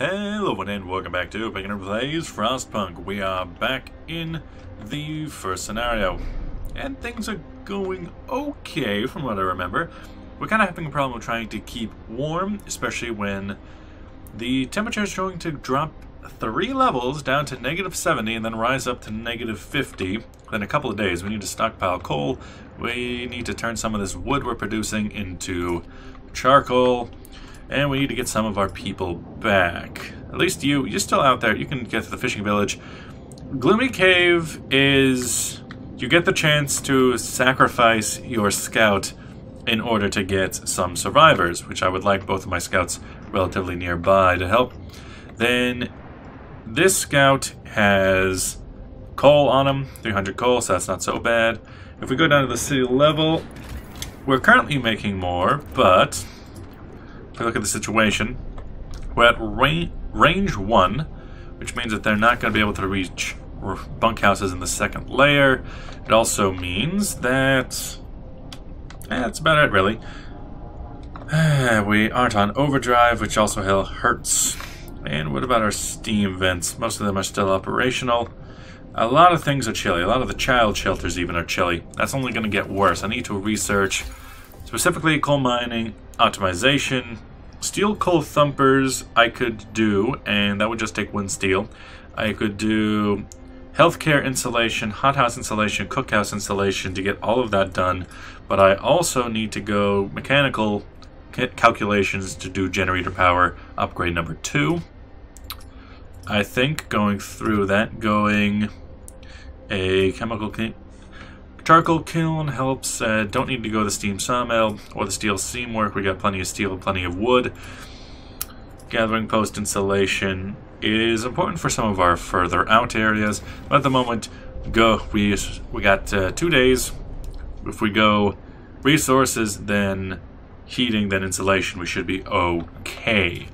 Hello and welcome back to Beginner Plays Frostpunk. We are back in the first scenario, and things are going okay from what I remember. We're kind of having a problem with trying to keep warm, especially when the temperature is going to drop 3 levels down to -70 and then rise up to -50 in a couple of days. We need to stockpile coal. We need to turn some of this wood we're producing into charcoal. And we need to get some of our people back. At least you're still out there. You can get to the fishing village. Gloomy Cave is... you get the chance to sacrifice your scout in order to get some survivors, which I would like both of my scouts relatively nearby to help. Then this scout has coal on him, 300 coal, so that's not so bad. If we go down to the city level, we're currently making more, but... if we look at the situation, we're at range 1, which means that they're not going to be able to reach bunkhouses in the second layer. It also means that... that's about it, really. We aren't on overdrive, which also hurts. And what about our steam vents? Most of them are still operational. A lot of things are chilly. A lot of the child shelters even are chilly. That's only going to get worse. I need to research specifically coal mining, optimization. Steel coal thumpers I could do, and that would just take 1 steel. I could do healthcare insulation, hothouse insulation, cookhouse insulation to get all of that done. But I also need to go mechanical calculations to do generator power upgrade number 2. I think going through that, going a chemical charcoal kiln helps. Don't need to go to the steam sawmill or the steel seam work. We got plenty of steel and plenty of wood. Gathering post insulation is important for some of our further out areas. But at the moment, we got 2 days. If we go resources, then heating, then insulation, we should be okay.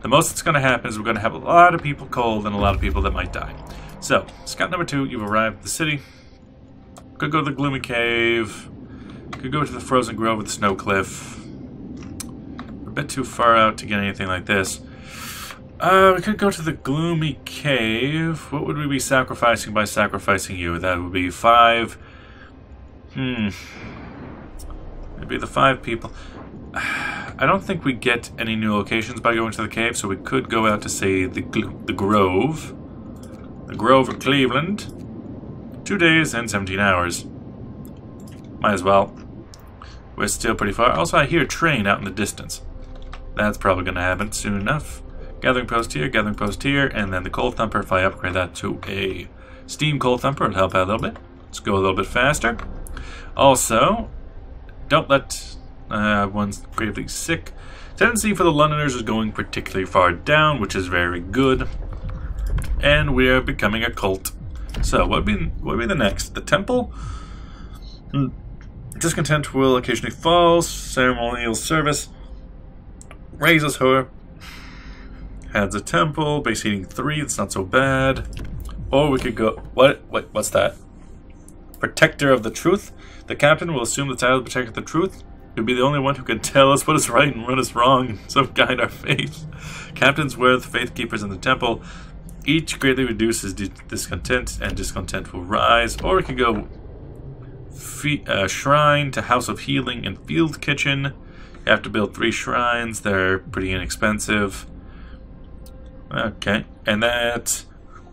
The most that's going to happen is we're going to have a lot of people cold and a lot of people that might die. So, scout number 2, you've arrived at the city. Could go to the Gloomy Cave. Could go to the Frozen Grove with the Snow Cliff. We're a bit too far out to get anything like this. We could go to the Gloomy Cave. What would we be sacrificing by sacrificing you? That would be 5. Maybe the 5 people. I don't think we get any new locations by going to the cave, so we could go out to, say, the Grove. The Grove of Cleveland. 2 days and 17 hours. Might as well. We're still pretty far. Also, I hear a train out in the distance. That's probably going to happen soon enough. Gathering post here, and then the coal thumper, if I upgrade that to a steam coal thumper, it'll help out a little bit. Let's go a little bit faster. Also, don't let one's gravely sick. Tendency for the Londoners is going particularly far down, which is very good. And we are becoming a cult. So, what would be the next? The temple? Discontent will occasionally fall. Ceremonial service. Raises her. Adds a temple. Base heating 3. That's not so bad. Or we could go... What's that? Protector of the truth. The captain will assume the title of Protector of the Truth. He'll be the only one who can tell us what is right and what is wrong, and so guide our faith. Captain's worth. Faith keepers in the temple. Each greatly reduces discontent, and discontent will rise. Or we could go shrine to House of Healing and Field Kitchen. You have to build 3 shrines. They're pretty inexpensive. Okay, and that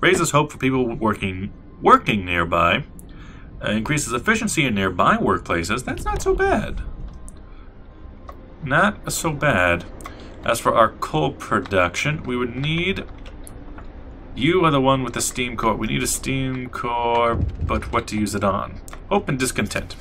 raises hope for people working nearby. Increases efficiency in nearby workplaces. That's not so bad. Not so bad. As for our coal production, we would need... you are the one with the steam core. We need a steam core, but what to use it on? Hope and discontent.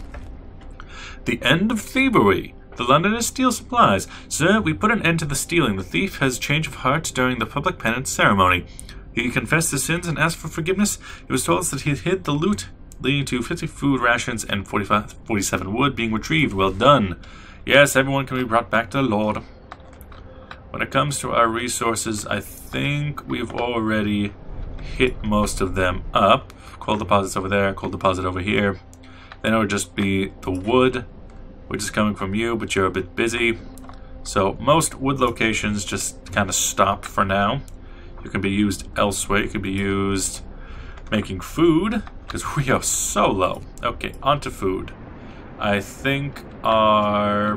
The end of thievery. The Londoners steal supplies. Sir, we put an end to the stealing. The thief has change of heart during the public penance ceremony. He confessed his sins and asked for forgiveness. It was told us that he hid the loot, leading to 50 food rations and 47 wood being retrieved. Well done. Yes, everyone can be brought back to the Lord. When it comes to our resources, I think we've already hit most of them up. Coal deposits over there, coal deposit over here. Then it would just be the wood, which is coming from you, but you're a bit busy. So most wood locations just kind of stop for now. It can be used elsewhere. It can be used making food, because we are so low. Okay, onto food. I think our...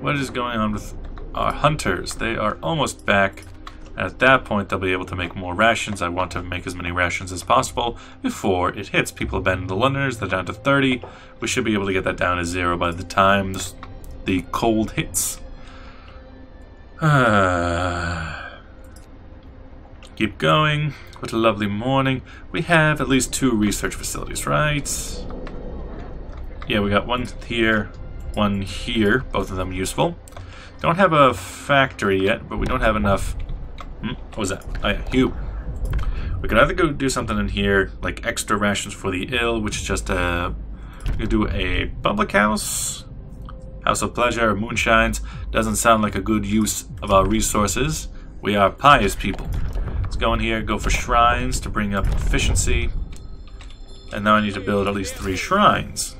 What is going on with our hunters? They are almost back. At that point, they'll be able to make more rations. I want to make as many rations as possible before it hits. People abandon the Londoners. They're down to 30. We should be able to get that down to 0 by the time the cold hits. Keep going. What a lovely morning. We have at least 2 research facilities, right? Yeah, we got one here, one here. Both of them useful. Don't have a factory yet, but we don't have enough... What was that? Oh yeah, you. We could either go do something in here, like extra rations for the ill, which is just we could do a public house. House of Pleasure, or Moonshines. Doesn't sound like a good use of our resources. We are pious people. Let's go in here, go for shrines to bring up efficiency. And now I need to build at least 3 shrines.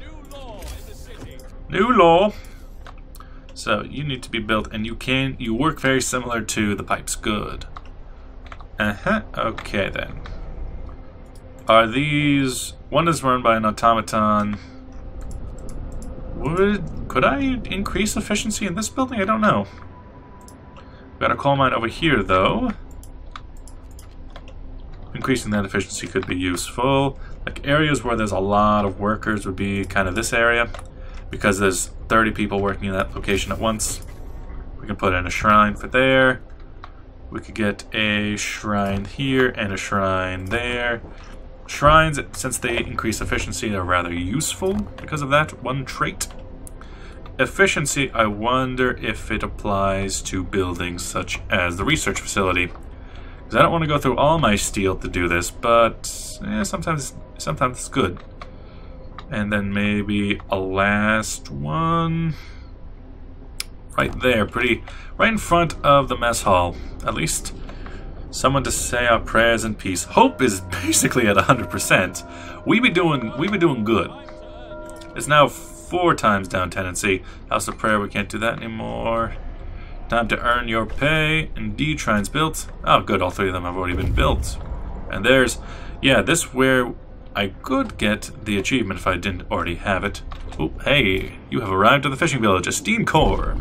New law. So you need to be built, and you work very similar to the pipes. Good. Okay then. Are these... One is run by an automaton. Could I increase efficiency in this building? I don't know. Got a coal mine over here though. Increasing that efficiency could be useful. Like areas where there's a lot of workers would be kind of this area. Because there's 30 people working in that location at once. We can put in a shrine for there. We could get a shrine here and a shrine there. Shrines, since they increase efficiency, are rather useful because of that one trait. Efficiency, I wonder if it applies to buildings such as the research facility. Because I don't want to go through all my steel to do this, but sometimes it's good. And then maybe a last one right there, right in front of the mess hall. At least someone to say our prayers in peace. Hope is basically at 100%. We be doing good. It's now 4 times down tenancy. House of Prayer, we can't do that anymore. Time to earn your pay. Indeed, shrines built. Oh, good. All 3 of them have already been built. And there's, yeah, this where I could get the achievement if I didn't already have it. Oh, hey, you have arrived at the fishing village, Esteem Core.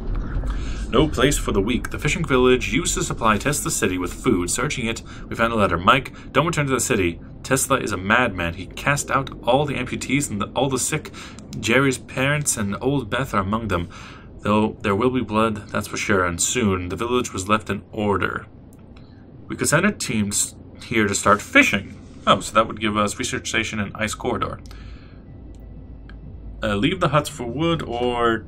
No place for the weak. The fishing village used to supply Tesla City with food. Searching it, we found a letter. Mike, don't return to the city. Tesla is a madman. He cast out all the amputees and all the sick. Jerry's parents and old Beth are among them. Though there will be blood, that's for sure, and soon the village was left in order. We could send a team here to start fishing. Oh, so that would give us research station and ice corridor. Leave the huts for wood or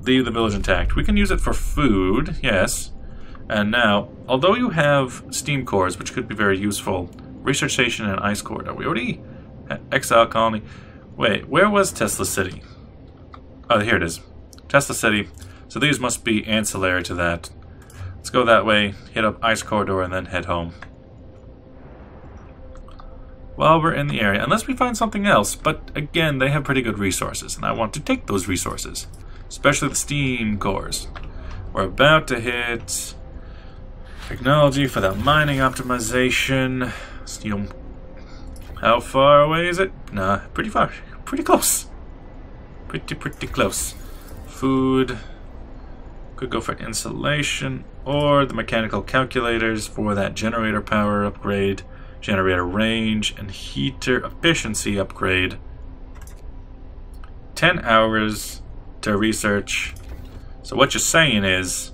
leave the village intact. We can use it for food, yes. And now, although you have steam cores, which could be very useful, research station and ice corridor. We already had exile colony. Wait, where was Tesla City? Oh, here it is. Tesla City. So these must be ancillary to that. Let's go that way, hit up ice corridor, and then head home. While we're in the area, unless we find something else, but again, they have pretty good resources, and I want to take those resources, especially the steam cores. We're about to hit technology for that mining optimization. Steel. How far away is it? Nah, pretty far. Pretty close. Pretty close. Food. Could go for insulation, or the mechanical calculators for that generator power upgrade. Generator range and heater efficiency upgrade. 10 hours to research. So what you're saying is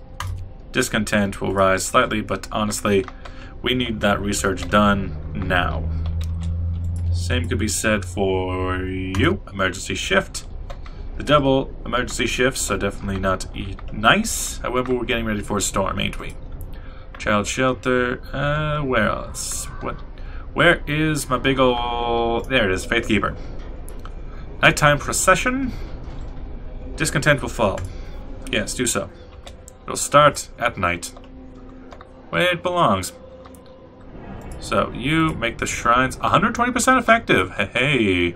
discontent will rise slightly, but honestly, we need that research done now. Same could be said for you. Emergency shift. The double emergency shifts are definitely not nice. However, we're getting ready for a storm, ain't we? Child shelter. Where else? Where is my big ol'... There it is, Faithkeeper. Nighttime procession. Discontent will fall. Yes, do so. It'll start at night. Where it belongs. So, you make the shrines 120% effective. Hey.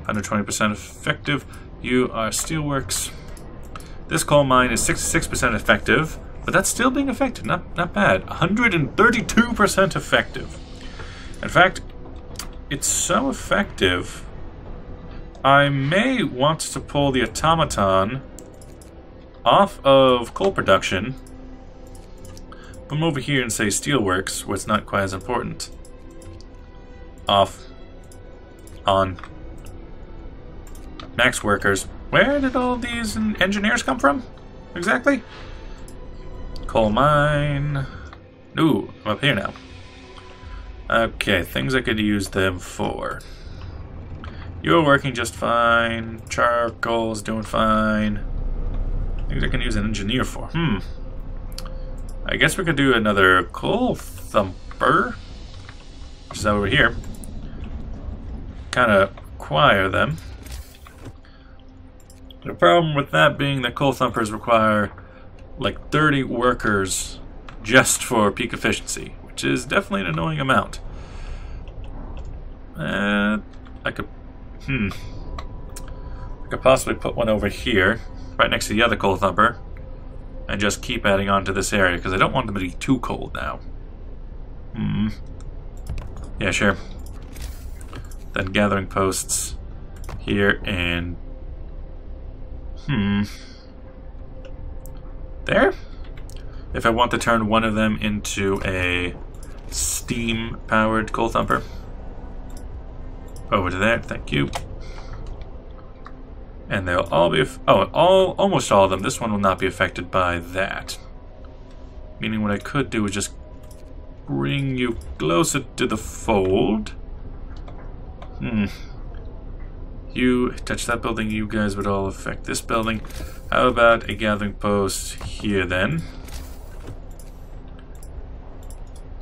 120% effective. You are steelworks. This coal mine is 66% effective. But that's still being effective. Not bad. 132% effective. In fact, it's so effective, I may want to pull the automaton off of coal production, put them over here and say steelworks, where it's not quite as important. Off. On. Max workers. Where did all these engineers come from? Exactly? Coal mine. Ooh, I'm up here now. Okay, things I could use them for. You're working just fine. Charcoal's doing fine. Things I can use an engineer for. I guess we could do another coal thumper, which is over here. Kind of acquire them. The problem with that being that coal thumpers require like 30 workers just for peak efficiency, which is definitely an annoying amount. I could possibly put one over here, right next to the other coal thumper, and just keep adding on to this area, because I don't want them to be too cold now. Yeah, sure. Then gathering posts here and... There? If I want to turn one of them into a steam-powered coal thumper. Over to there, thank you. And they'll all be... almost all of them. This one will not be affected by that. Meaning what I could do is just bring you closer to the fold. You touch that building, you guys would all affect this building. How about a gathering post here then?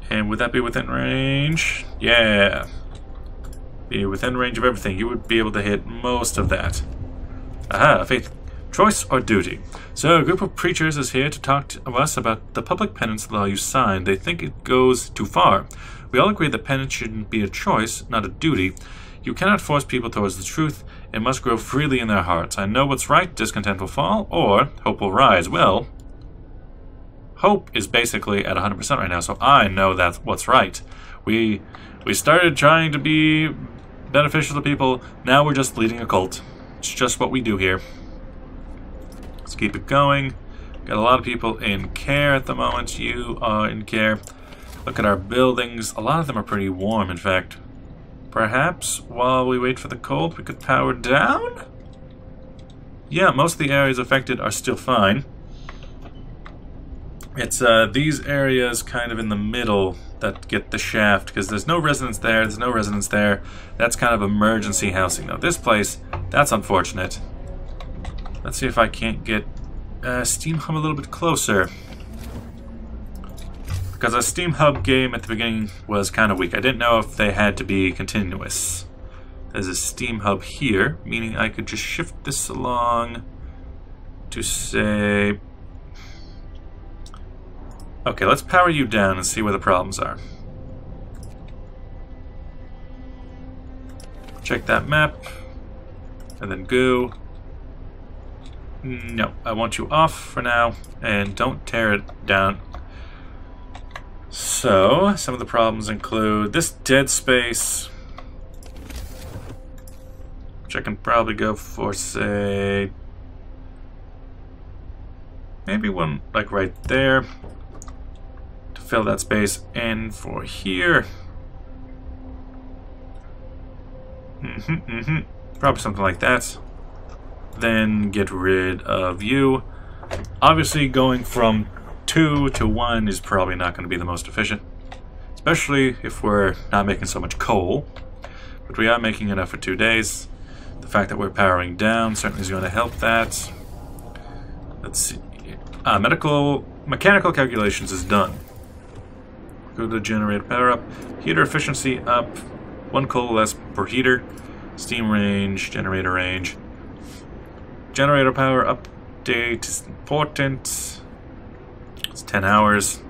And would that be within range? Yeah. Be within range of everything. You would be able to hit most of that. Aha, faith. Choice or duty? So, a group of preachers is here to talk to us about the public penance law you signed. They think it goes too far. We all agree that penance shouldn't be a choice, not a duty. You cannot force people towards the truth. It must grow freely in their hearts. I know what's right, discontent will fall, or hope will rise. Well, hope is basically at 100% right now, so I know that's what's right. We started trying to be beneficial to people, now we're just leading a cult. It's just what we do here. Let's keep it going. Got a lot of people in care at the moment. You are in care. Look at our buildings. A lot of them are pretty warm, in fact. Perhaps, while we wait for the cold, we could power down? Yeah, most of the areas affected are still fine. It's these areas kind of in the middle that get the shaft, because there's no residents there, there's no residents there. That's kind of emergency housing. Now, this place, that's unfortunate. Let's see if I can't get Steam Hub a little bit closer. Because a Steam Hub game at the beginning was kind of weak. I didn't know if they had to be continuous. There's a Steam Hub here, meaning I could just shift this along to say... Okay, let's power you down and see where the problems are. Check that map. And then go. No, I want you off for now. And don't tear it down. So, some of the problems include this dead space, which I can probably go for, say, maybe one like right there to fill that space, and for here, probably something like that. Then get rid of you. Obviously, going from 2 to 1 is probably not going to be the most efficient, especially if we're not making so much coal, but we are making enough for 2 days. The fact that we're powering down certainly is going to help that. Let's see. Mechanical calculations is done. Go to generator power up, heater efficiency up, 1 coal less per heater, steam range, generator range. Generator power update is important. It's 10 hours,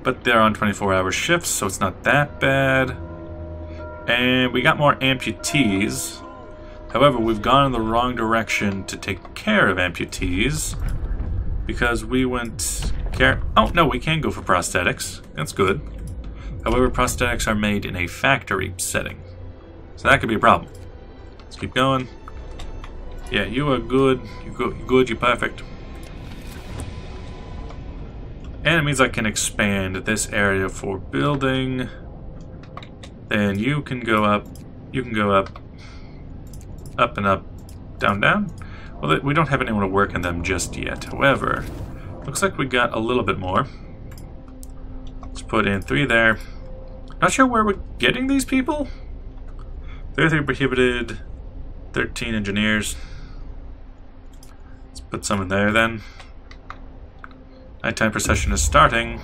but they're on 24-hour shifts, so it's not that bad. And we got more amputees. However, we've gone in the wrong direction to take care of amputees, because we went care. Oh, no, we can go for prosthetics. That's good. However, prosthetics are made in a factory setting. So that could be a problem. Let's keep going. Yeah, you are good. You're good. You're perfect. And it means I can expand this area for building. Then you can go up. You can go up. Up and up. Down, down. Well, we don't have anyone to work in them just yet. However, looks like we got a little bit more. Let's put in 3 there. Not sure where we're getting these people. 33 prohibited. 13 engineers. Let's put some in there then. Nighttime procession is starting.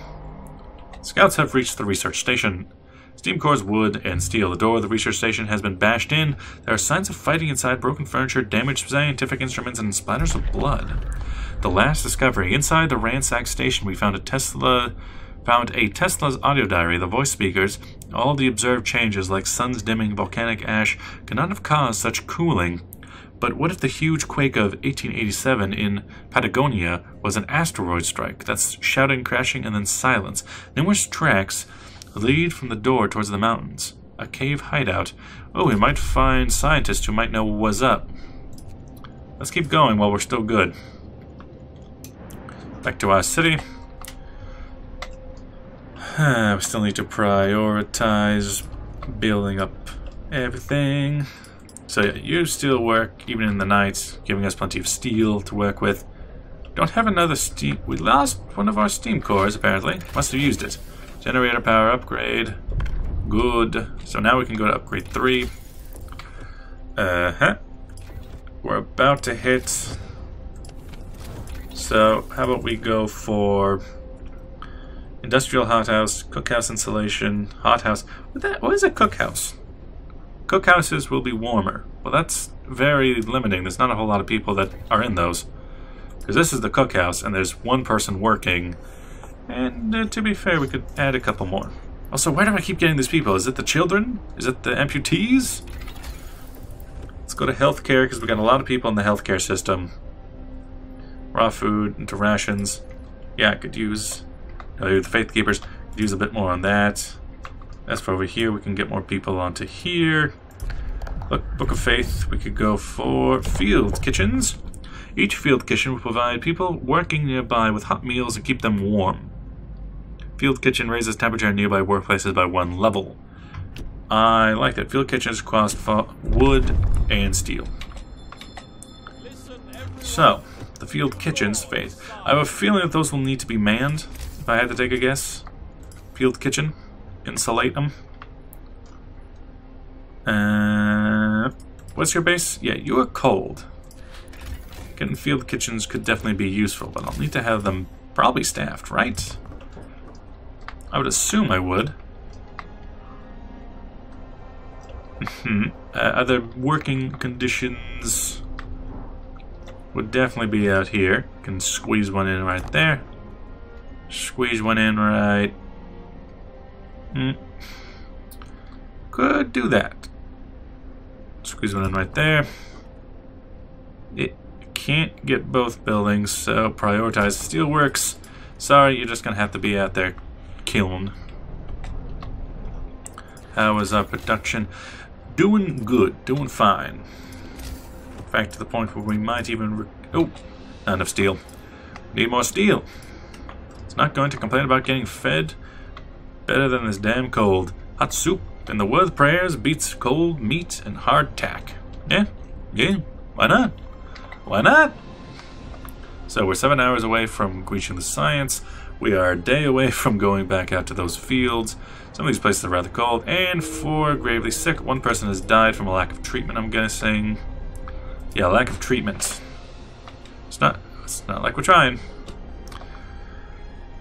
Scouts have reached the research station. Steam cores, wood, and steel. The door of the research station has been bashed in. There are signs of fighting inside, broken furniture, damaged scientific instruments, and splatters of blood. The last discovery. Inside the ransacked station, we found a Tesla's audio diary, the voice speakers. All the observed changes, like suns dimming, volcanic ash, could not have caused such cooling. But what if the huge quake of 1887 in Patagonia was an asteroid strike? That's shouting, crashing, and then silence. Numerous tracks lead from the door towards the mountains. A cave hideout. Oh, we might find scientists who might know what was up. Let's keep going while we're still good. Back to our city. We still need to prioritize building up everything. So yeah, you still work even in the night, giving us plenty of steel to work with. Don't have another steam. We lost one of our steam cores apparently. Must have used it. Generator power upgrade. Good. So now we can go to upgrade 3. We're about to hit. So how about we go for industrial hothouse, cookhouse insulation, hothouse. What is a cookhouse? Cookhouses will be warmer. Well, that's very limiting. There's not a whole lot of people that are in those. Because this is the cookhouse, and there's one person working. And to be fair, we could add a couple more. Also, why do I keep getting these people? Is it the children? Is it the amputees? Let's go to healthcare, because we got a lot of people in the healthcare system. Raw food into rations. Yeah, I could use... the Faith Keepers. Could use a bit more on that. As for over here, we can get more people onto here. Look, Book of Faith, we could go for field kitchens. Each field kitchen will provide people working nearby with hot meals and keep them warm. Field kitchen raises temperature in nearby workplaces by 1 level. I like that. Field kitchens cost wood and steel. So, the field kitchens, Faith. I have a feeling that those will need to be manned, if I had to take a guess. Field kitchen. Insulate them. What's your base? Yeah, you are cold. Getting field kitchens could definitely be useful, but I'll need to have them probably staffed, right? I would assume I would. Other working conditions would definitely be out here. Can squeeze one in right there. Squeeze one in right. Could do that. Squeeze one in right there. It can't get both buildings, so prioritize steelworks. Sorry, you're just gonna have to be out there killing. How is our production? Doing good, doing fine. In fact, to the point where we might even... oh, not enough steel. Need more steel. It's not going to complain about getting fed. Better than this damn cold. Hot soup and the word prayers beats cold meat and hard tack. Yeah, why not? Why not? So we're 7 hours away from reaching the science. We are a day away from going back out to those fields. Some of these places are rather cold. And 4 gravely sick. 1 person has died from a lack of treatment, I'm guessing. Yeah, lack of treatment. It's not like we're trying.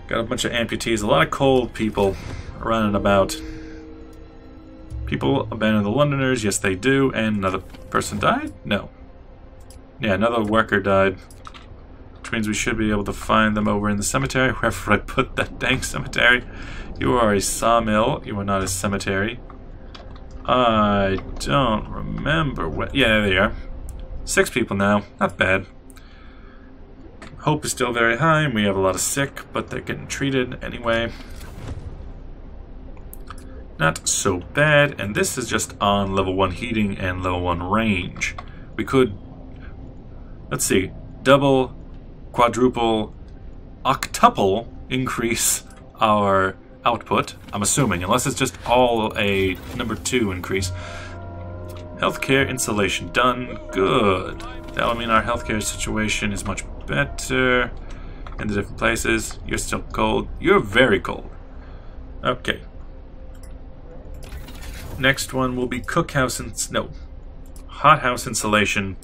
Got a bunch of amputees. A lot of cold people running about. People abandon the Londoners. Yes, they do. And another person died? No. Yeah, another worker died. Which means we should be able to find them over in the cemetery. Wherever I put that dang cemetery. You are a sawmill. You are not a cemetery. I don't remember what... yeah, there they are. 6 people now. Not bad. Hope is still very high, and we have a lot of sick, but they're getting treated anyway. Not so bad, and this is just on level 1 heating and level 1 range. We could, let's see, double, quadruple, octuple increase our output, I'm assuming, unless it's just all a number 2 increase. Healthcare installation done. Good. That'll mean our healthcare situation is much better in the different places. You're still cold. You're very cold. Okay. Next one will be cookhouse hothouse insulation,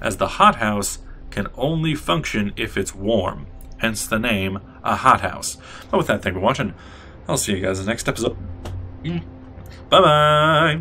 as the hothouse can only function if it's warm. Hence the name, a hothouse. But with that, thank you for watching. I'll see you guys in the next episode. Bye-bye!